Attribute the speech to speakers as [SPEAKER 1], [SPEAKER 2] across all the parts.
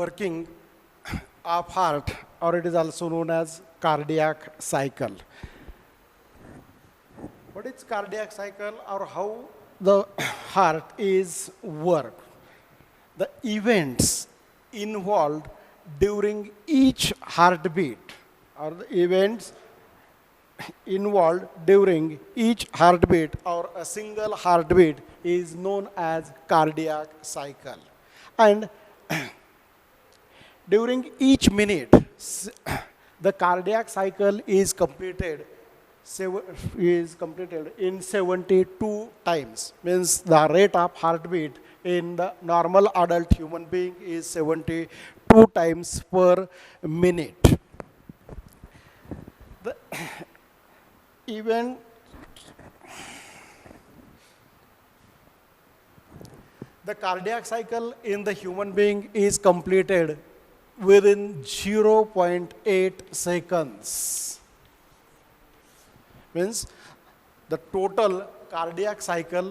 [SPEAKER 1] working of heart, or it is also known as cardiac cycle. What is cardiac cycle, or how the heart is work? The events involved during each heartbeat, or the events involved during each heartbeat or a single heartbeat is known as cardiac cycle. And during each minute, the cardiac cycle is completed in 72 times. Means the rate of heartbeat in the normal adult human being is 72 times per minute. The event the cardiac cycle in the human being is completed within 0.8 seconds. Means the total cardiac cycle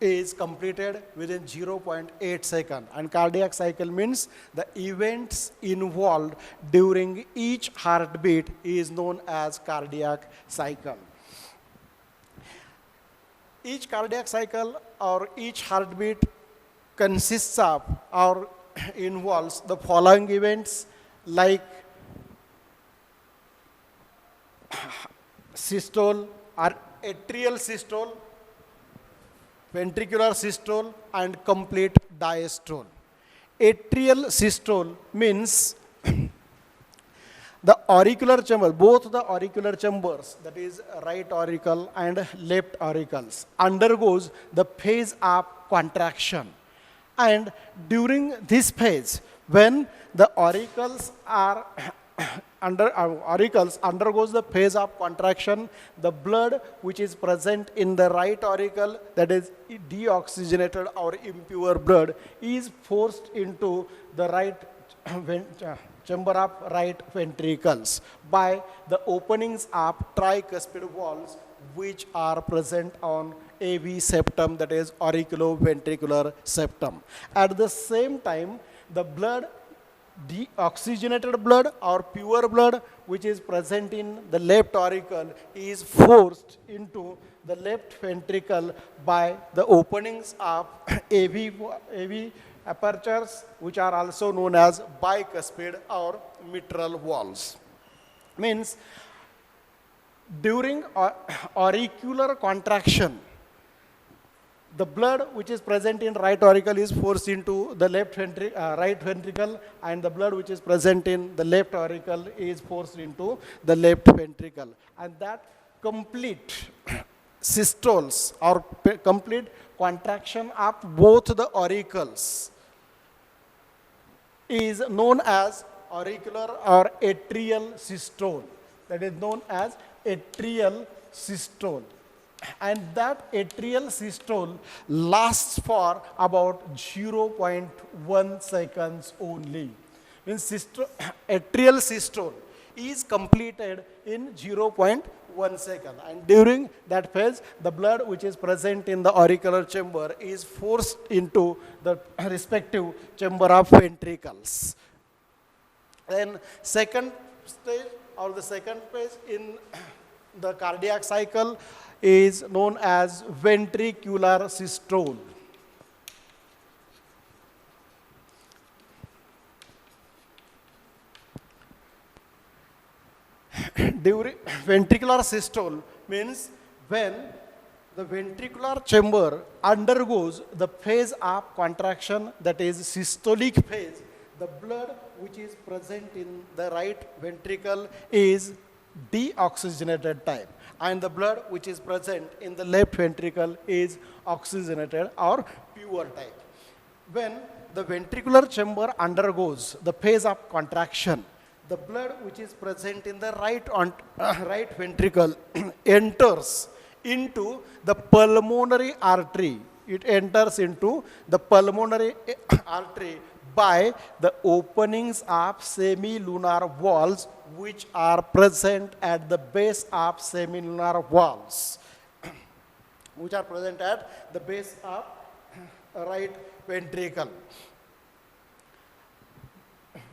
[SPEAKER 1] is completed within 0.8 seconds. And cardiac cycle means the events involved during each heartbeat is known as cardiac cycle. Each cardiac cycle or each heartbeat consists of or involves the following events like systole or atrial systole, ventricular systole, and complete diastole. Atrial systole means the auricular chamber, both the auricular chambers, that is right auricle and left auricles, undergoes the phase of contraction. And during this phase, when the auricles are auricles undergoes the phase of contraction, the blood which is present in the right auricle, that is deoxygenated or impure blood, is forced into the right chamber of right ventricles by the openings of tricuspid valves which are present on AV septum, that is auriculoventricular septum. At the same time, the blood, deoxygenated blood or pure blood which is present in the left auricle is forced into the left ventricle by the openings of AV apertures, which are also known as bicuspid or mitral valves. Means during auricular contraction, the blood which is present in right auricle is forced into the right ventricle, and the blood which is present in the left auricle is forced into the left ventricle. And that complete systoles or complete contraction of both the auricles is known as auricular or atrial systole. That is known as atrial systole. And that atrial systole lasts for about 0.1 seconds only. Means atrial systole is completed in 0.1 second. And during that phase, the blood which is present in the auricular chamber is forced into the respective chamber of ventricles. Then second stage or the second phase in the cardiac cycle is known as ventricular systole. During ventricular systole means when the ventricular chamber undergoes the phase of contraction, that is systolic phase, the blood which is present in the right ventricle is deoxygenated type, and the blood which is present in the left ventricle is oxygenated or pure type. When the ventricular chamber undergoes the phase of contraction, the blood which is present in the right ventricle enters into the pulmonary artery. It enters into the pulmonary artery by the openings of semilunar valves which are present at the base of semilunar valves, which are present at the base of right ventricle.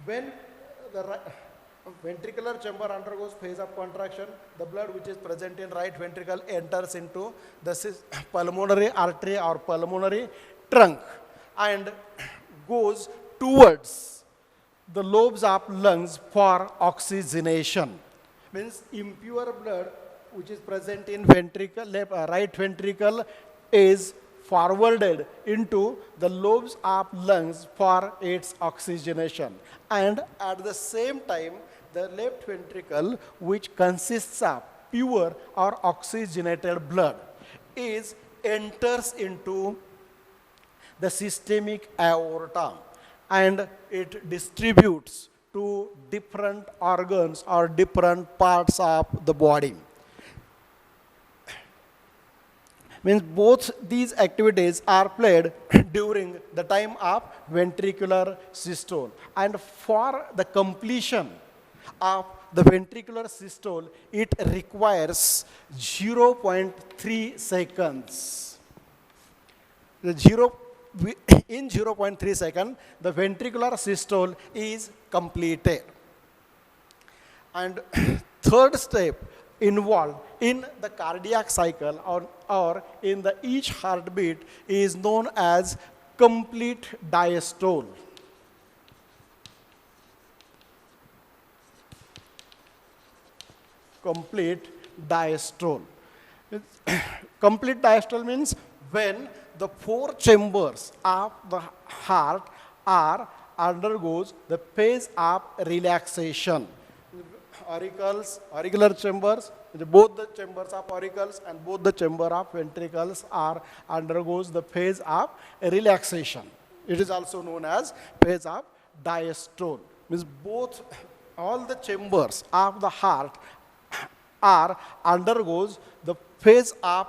[SPEAKER 1] When the ventricular chamber undergoes phase of contraction, the blood which is present in right ventricle enters into the pulmonary artery or pulmonary trunk and goes towards the lobes of lungs for oxygenation. Means impure blood which is present in right ventricle is forwarded into the lobes of lungs for its oxygenation. And at the same time, the left ventricle, which consists of pure or oxygenated blood, enters into the systemic aorta and it distributes to different organs or different parts of the body. Means both these activities are played during the time of ventricular systole. And for the completion of the ventricular systole, it requires 0.3 seconds. In 0.3 seconds, the ventricular systole is completed. And third step involved in the cardiac cycle or in the each heartbeat is known as complete diastole. Complete diastole. Complete diastole means when the four chambers of the heart undergoes the phase of relaxation. Auricular chambers, both the chambers of auricles and both the chamber of ventricles undergoes the phase of relaxation. It is also known as phase of diastole. Means all the chambers of the heart undergoes the phase of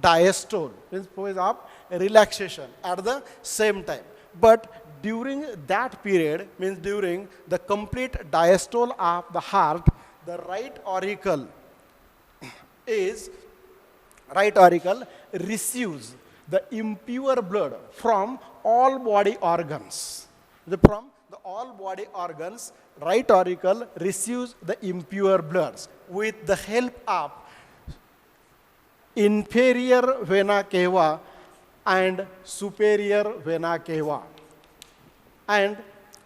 [SPEAKER 1] diastole, means phase of relaxation at the same time. But during that period, means during the complete diastole of the heart, the right auricle receives the impure blood from all body organs. From the all body organs, right auricle receives the impure bloods with the help of inferior vena cava and superior vena cava. And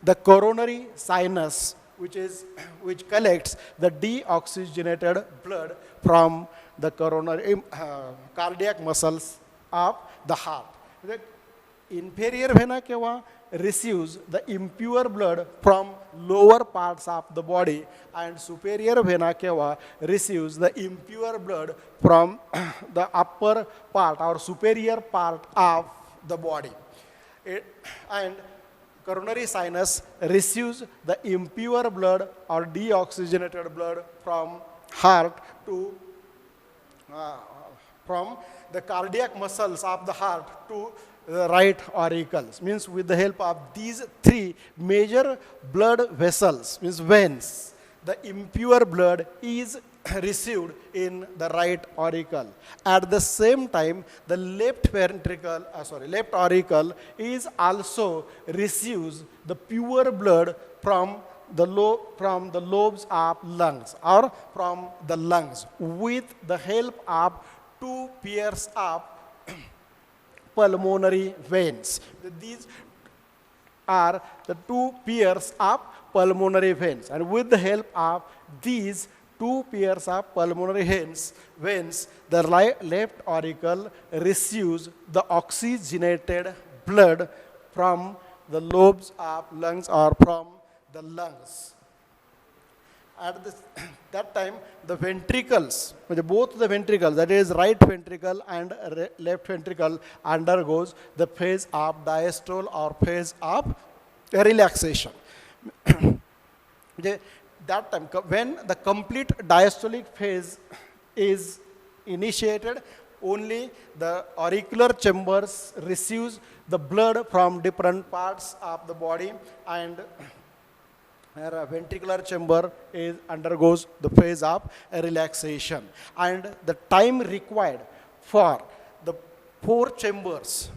[SPEAKER 1] the coronary sinus, which collects the deoxygenated blood from the coronary cardiac muscles of the heart. The inferior vena cava receives the impure blood from lower parts of the body, and superior vena cava receives the impure blood from the upper part or superior part of the body. And coronary sinus receives the impure blood or deoxygenated blood from heart to from the cardiac muscles of the heart to the right auricles. Means with the help of these three major blood vessels, means veins, the impure blood is received in the right auricle. At the same time, the left auricle is also receives the pure blood from the lobes of lungs or from the lungs with the help of two pairs of pulmonary veins. These are the two pairs of pulmonary veins, and with the help of these two pairs of pulmonary veins, the left auricle receives the oxygenated blood from the lobes of lungs or from the lungs. At that time, the ventricles, both the ventricles, that is right ventricle and left ventricle, undergoes the phase of diastole or phase of relaxation. That time, when the complete diastolic phase is initiated, only the auricular chambers receives the blood from different parts of the body, and ventricular chamber undergoes the phase of relaxation. And the time required for the four chambers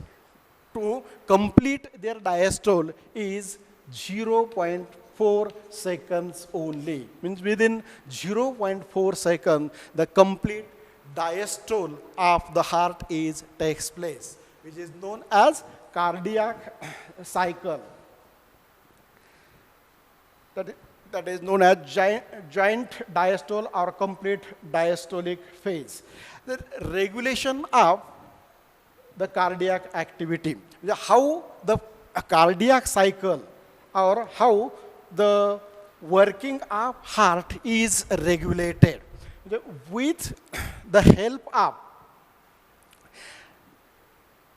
[SPEAKER 1] to complete their diastole is 0.5 0.4 seconds only. Means within 0.4 seconds, the complete diastole of the heart takes place, which is known as cardiac cycle. That is known as giant diastole or complete diastolic phase. The regulation of the cardiac activity, how the cardiac cycle or how the working of heart is regulated with the help of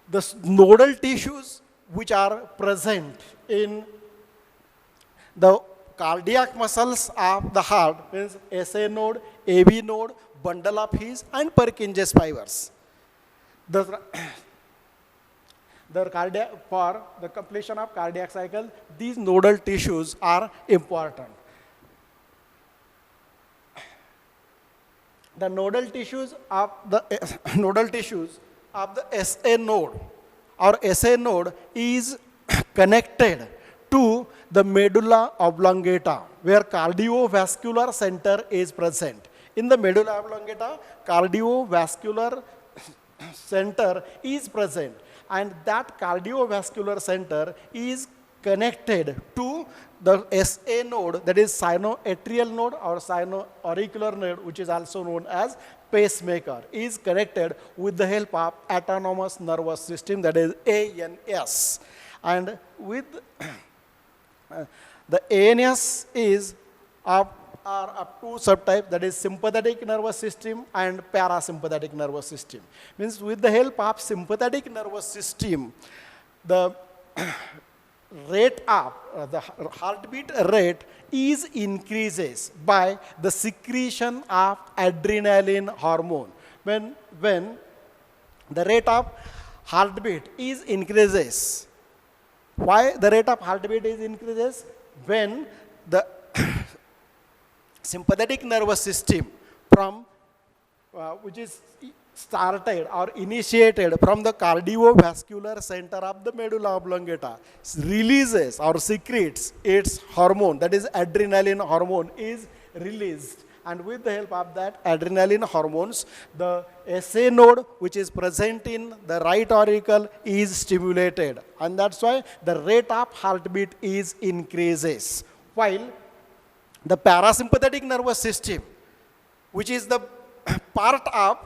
[SPEAKER 1] the nodal tissues which are present in the cardiac muscles of the heart, means SA node, AV node, bundle of His, and Purkinje's fibers. For the completion of cardiac cycle, these nodal tissues are important. The nodal tissues of the SA node or SA node is connected to the medulla oblongata, where cardiovascular center is present. In the medulla oblongata, cardiovascular center is present, and that cardiovascular center is connected to the SA node, that is sinoatrial node or sinoauricular node, which is also known as pacemaker, is connected with the help of autonomous nervous system, that is ANS. And with the ANS are up two subtypes, that is sympathetic nervous system and parasympathetic nervous system. Means with the help of sympathetic nervous system, the rate of the heartbeat rate is increases by the secretion of adrenaline hormone. When the rate of heartbeat is increases, why the rate of heartbeat is increases? When the sympathetic nervous system which is started or initiated from the cardiovascular center of the medulla oblongata releases or secretes its hormone, that is adrenaline hormone is released, and with the help of that adrenaline hormones, the SA node which is present in the right auricle is stimulated, and that's why the rate of heartbeat is increases. While the parasympathetic nervous system, which is the part of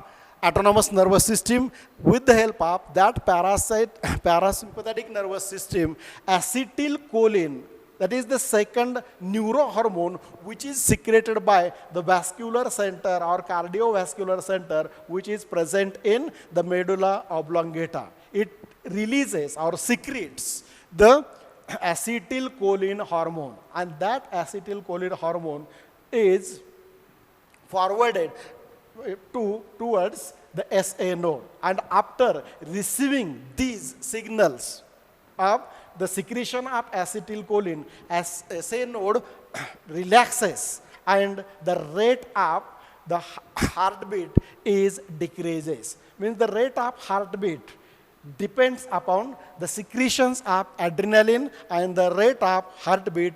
[SPEAKER 1] autonomous nervous system, with the help of that parasympathetic nervous system, acetylcholine, that is the second neurohormone which is secreted by the vascular center or cardiovascular center, which is present in the medulla oblongata. It releases or secretes the acetylcholine hormone, and that acetylcholine hormone is forwarded towards the SA node, and after receiving these signals of the secretion of acetylcholine, SA node relaxes and the rate of the heartbeat is decreases. Means the rate of heartbeat depends upon the secretions of adrenaline, and the rate of heartbeat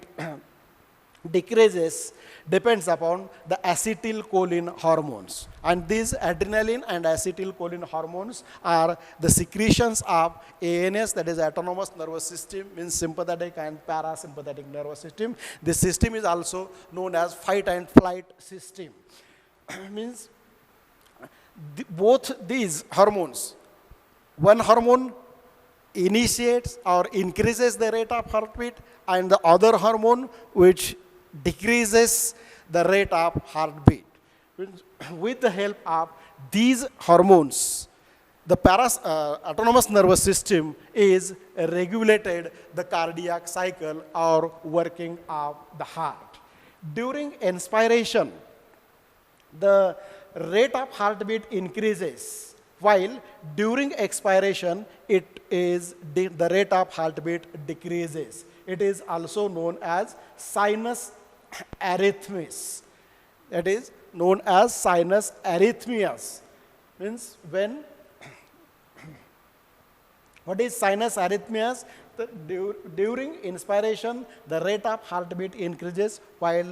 [SPEAKER 1] decreases depends upon the acetylcholine hormones. And these adrenaline and acetylcholine hormones are the secretions of ANS, that is autonomous nervous system, means sympathetic and parasympathetic nervous system. This system is also known as fight and flight system. Means both these hormones, one hormone initiates or increases the rate of heartbeat, and the other hormone which decreases the rate of heartbeat. With the help of these hormones, the autonomous nervous system is regulated the cardiac cycle or working of the heart. During inspiration, the rate of heartbeat increases, while during expiration, the rate of heartbeat decreases. It is also known as sinus arrhythmias. That is known as sinus arrhythmias. Means when What is sinus arrhythmias? During inspiration, the rate of heartbeat increases, while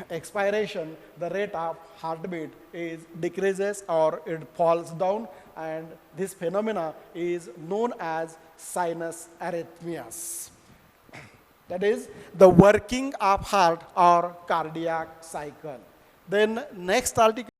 [SPEAKER 1] expiration, the rate of heartbeat is decreases or it falls down, and this phenomena is known as sinus arrhythmias. That is the working of heart or cardiac cycle. Then next article